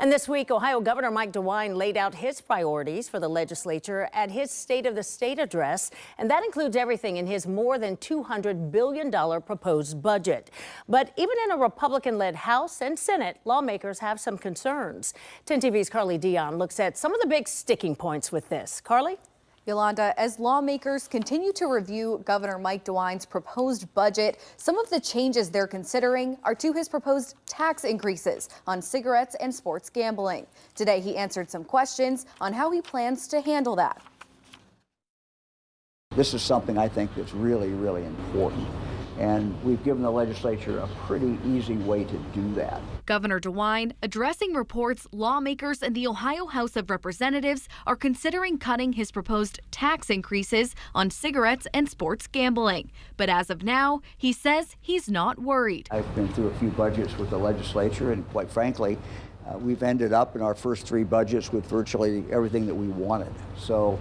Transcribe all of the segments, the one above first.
And this week, Ohio Governor Mike DeWine laid out his priorities for the legislature at his State of the State address, and that includes everything in his more than $200 billion proposed budget. But even in a Republican-led House and Senate, lawmakers have some concerns. 10 TV's Carly Dion looks at some of the big sticking points with this. Carly? Yolanda, as lawmakers continue to review Governor Mike DeWine's proposed budget, some of the changes they're considering are to his proposed tax increases on cigarettes and sports gambling. Today, he answered some questions on how he plans to handle that. This is something I think that's really, really important. And we've given the legislature a pretty easy way to do that. Governor DeWine addressing reports lawmakers in the Ohio House of Representatives are considering cutting his proposed tax increases on cigarettes and sports gambling. But as of now, he says he's not worried. I've been through a few budgets with the legislature, and quite frankly, we've ended up in our first three budgets with virtually everything that we wanted. So,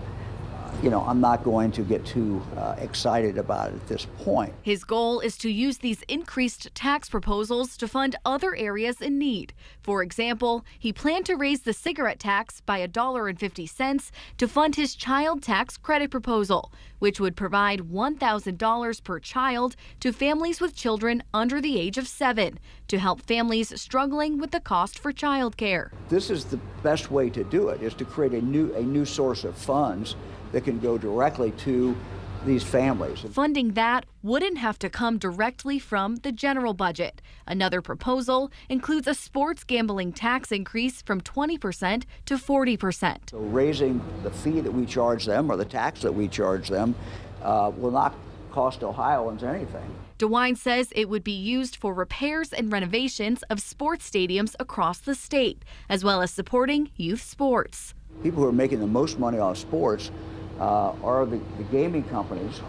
I'm not going to get too excited about it at this point. His goal is to use these increased tax proposals to fund other areas in need. For example, he planned to raise the cigarette tax by $1.50 to fund his child tax credit proposal, which would provide $1,000 per child to families with children under the age of 7 to help families struggling with the cost for childcare. This is the best way to do it, is to create a new source of funds that can go directly to these families. Funding that wouldn't have to come directly from the general budget. Another proposal includes a sports gambling tax increase from 20% to 40%. So raising the fee that we charge them, or the tax that we charge them, will not cost Ohioans anything. DeWine says it would be used for repairs and renovations of sports stadiums across the state, as well as supporting youth sports. People who are making the most money off sports are the gaming companies.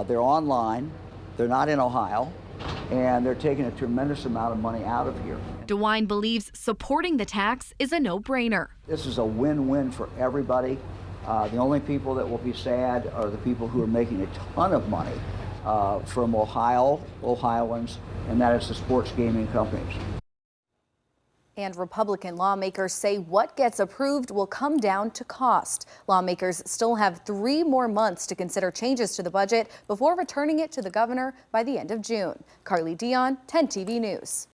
They're online, they're not in Ohio, and they're taking a tremendous amount of money out of here. DeWine believes supporting the tax is a no-brainer. This is a win-win for everybody. The only people that will be sad are the people who are making a ton of money from Ohioans, and that is the sports gaming companies. And Republican lawmakers say what gets approved will come down to cost. Lawmakers still have 3 more months to consider changes to the budget before returning it to the governor by the end of June. Carly Dion, 10 TV News.